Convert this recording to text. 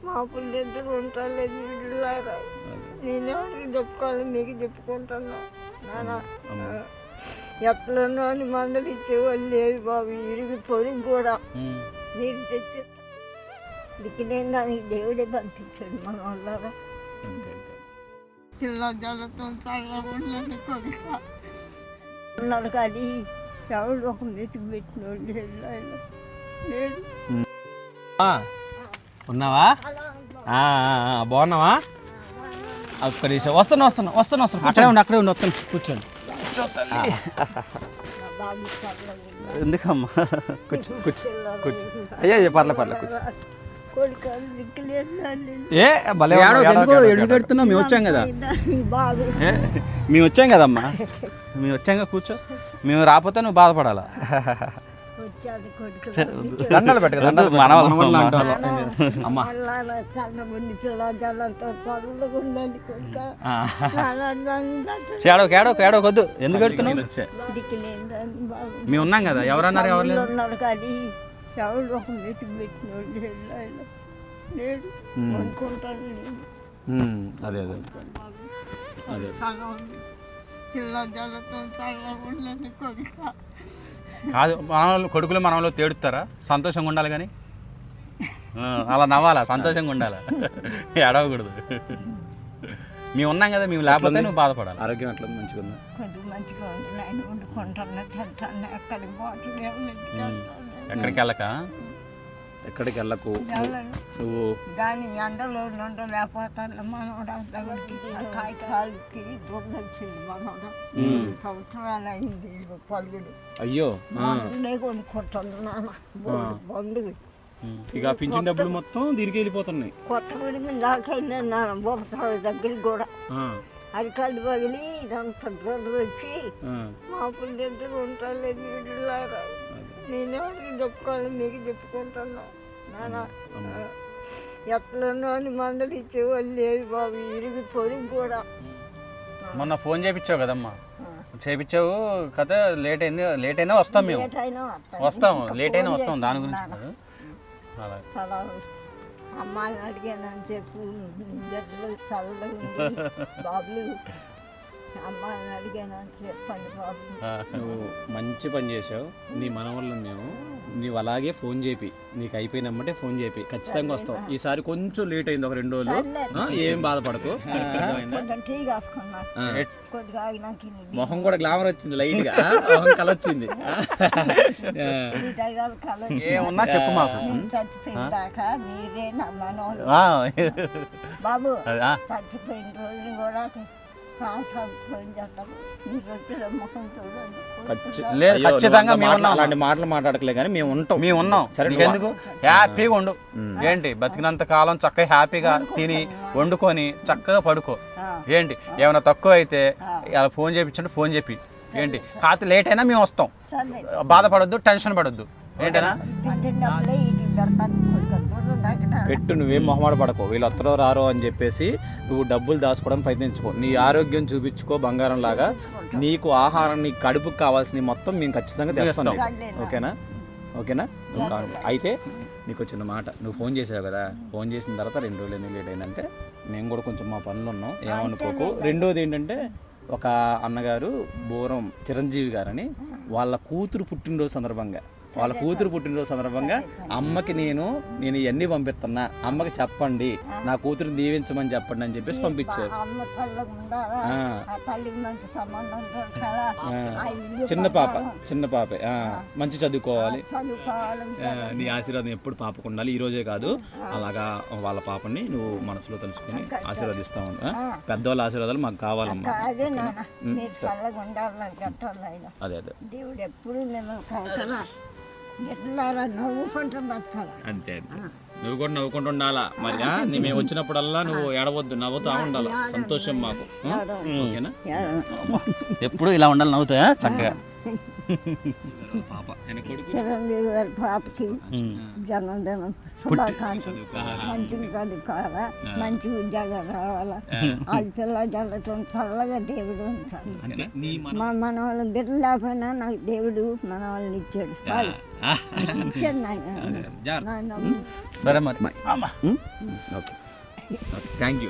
మా పుల్లెద్దుకు ఉంటాలేదు వీళ్ళలాగా. నేనేవాడికి చెప్పుకోవాలి, మీకు చెప్పుకుంటాను నాన్న. ఎట్లనో అని మందులు ఇచ్చేవాళ్ళు లేదు బాబు. ఇరిగి పొరుగు కూడా మీరు తెచ్చి దిక్కులేని దానికి దేవుడే పంపించాడు మన వాళ్ళగా. పిల్ల జలతో చల్లకుండా కొడుక ఉన్నారు కానీ ఎవరు ఒక మెతుకు పెట్టిన వాళ్ళు లేదు. ఉన్నావా? బాగున్నావా? ఒక్క నిమిషం వస్తాను. అక్కడే ఉండి వస్తాను. కూర్చోండి. ఎందుకమ్మా? కూర్చో. అయ్యో పర్లే కూర్చో. ఎడుగు కడుతున్నావు? మేము వచ్చాం కదా, కదమ్మా. మేము వచ్చాం కూర్చో. మేము రాకపోతే నువ్వు బాధపడాలా? దండలు పెట్ట అమ్మా. ఏడవకొద్దు. ఎందుకు పెడుతున్నావు? మేము ఉన్నాం కదా. ఎవరన్నారు? ఎవరు కానీ ఎవరు ఒక మెతుకు పెట్టిన వాళ్ళు లేదు అనుకుంటాను. అదే పిల్ల జలతో చల్లకుండా కొడుక కాదు. కొడుకులు మనలో తేడుతారా? సంతోషంగా ఉండాలి కానీ అలా నవ్వాలా, సంతోషంగా ఉండాలా, ఏడవకూడదు. మేము ఉన్నాం కదా. మేము లేకపోతే నువ్వు బాధపడాలి. ఆరోగ్యం ఎట్లా? మంచిగా ఉందా? కొద్దిగా మంచిగా ఉంది. నేను వండుకుంటాను, తింటాను. ఎక్కడికి ఎక్కడికి వెళ్ళకు నువ్వు. దాని ఎండలో నుండి లేకపోతాను. మనోడ కాయకాలకి దురద వచ్చింది. మనోడ సంవత్సరాలు అయింది పలుగుడు. అయ్యో కొనుక్కుంటాను నాన్న బంధువులు. ఇక పింఛన్ డబ్బులు మొత్తం దీనికి వెళ్ళిపోతున్నాయి. కొత్త గుడి మీద దాకైనా బొమ్మసాల దగ్గరికి కూడా అరికాళ్ళు పగిలి ఇదంతా దురద వచ్చి మా పుల్లెద్దుకు ఉంటాలేదు వీళ్ళలాగా. నేనేవాడికి చెప్పుకోవాలి, మీకు చెప్పుకుంటాను నాన్న. ఎట్లనో అని మందులు ఇచ్చేవాళ్ళు లేదు బాబు. ఇరిగి పొరుగు కూడా. మొన్న ఫోన్ చేయించావు కదమ్మా, చేయించావు కదా. లేట్ అయినా వస్తాం. మేము వస్తాము. లేట్ అయినా వస్తాం. దాని గురించి అమ్మాయిని అడిగానని చెప్పు. బిడ్డలు చల్లగా ఉంది బాబులు. అమ్మాయిని అడిగానని చెప్పండి బాబు. నువ్వు మంచి పని చేసావు. నీ మనవళ్ళు మేము నీవు అలాగే ఫోన్ చేపి, నీకు అయిపోయినమ్మంటే ఫోన్ చేపి ఖచ్చితంగా వస్తావు. ఈసారి కొంచెం లేట్ అయింది, ఒక 2 రోజులు. ఏం బాధపడకు. మొహం కూడా గ్లామర్ వచ్చింది, లైట్ గా మొహం కల వచ్చింది. ఏమన్నా చెప్పు మాకు. బాబు చచ్చిపోయిన రోజులు కూడా ఖచ్చితంగా అలాంటి మాటలు మాట్లాడకలే కానీ మేము ఉన్నాం. సరే ఎందుకు హ్యాపీగా ఉండు. ఏంటి బతికినంత కాలం చక్కగా హ్యాపీగా తిని వండుకొని చక్కగా పడుకో. ఏంటి ఏమైనా తక్కువ అయితే అలా ఫోన్ చేయించండి. ఫోన్ చెప్పి ఏంటి కాకపోతే లేట్ అయినా మేము వస్తాం. బాధపడొద్దు, టెన్షన్ పడొద్దు. ఏంటనా పెట్టు. నువ్వేం మొహమాట పడకో. వీళ్ళు వస్తారో రారో అని చెప్పేసి నువ్వు డబ్బులు దాచుకోవడానికి ప్రయత్నించుకో. నీ ఆరోగ్యం చూపించుకో బంగారం లాగా. నీకు ఆహారం, నీ కడుపుకు కావాల్సినవి మొత్తం మేము ఖచ్చితంగా తెస్తాం. ఓకేనా? అయితే నీకు చిన్న మాట. నువ్వు ఫోన్ చేసావు కదా, ఫోన్ చేసిన తర్వాత 2 రోజులు ఎందుకు లేట్ అయిందంటే మేము కూడా కొంచెం మా పనులు ఉన్నాం, ఏమనుకోకు. రెండోది ఏంటంటే ఒక అన్నగారు బోరం చిరంజీవి గారని వాళ్ళ కూతురు పుట్టినరోజు సందర్భంగా అమ్మకి నేను ఇవన్నీ పంపిస్తున్నా, అమ్మకి చెప్పండి, నా కూతురుని దీవించమని చెప్పండి అని చెప్పేసి పంపించారు. చిన్న పాపే మంచి చదువుకోవాలి. నీ ఆశీర్వాదం ఎప్పుడు పాపకు ఉండాలి. ఈ రోజే కాదు, అలాగా వాళ్ళ పాపని నువ్వు మనసులో తెలుసుకుని ఆశీర్వదిస్తా ఉంటా. పెద్దవాళ్ళ ఆశీర్వాదాలు మాకు కావాలమ్మా. అదే దేవుడు ఎప్పుడు అంతే. నువ్వు కూడా నవ్వుకుంటూ ఉండాలా. మరి మేము వచ్చినప్పుడల్లా నువ్వు ఏడవద్దు, నవ్వుతా ఉండాలి. సంతోషం మాకు. ఓకేనా? ఎప్పుడు ఇలా ఉండాలి, నవ్వుతా చక్కగా. పాప ఆయన కొడుకు చిరంజీవి గారి పాపకి జన్మదిన శుభాకాంక్షలు. మంచిగా చదువుకోవాలా, మంచి ఉద్యోగం రావాలా, వాళ్ళ పిల్ల జల్లతో చల్లగా దేవుడు ఉంచాలి. అంతే నీ మా మన వాళ్ళ బిడ్డ లేకపోయినా నాకు దేవుడు మన వాళ్ళని ఇచ్చాడు. చాలు ఇచ్చాడు నాయన. సరే మరి ఓకే థ్యాంక్ యూ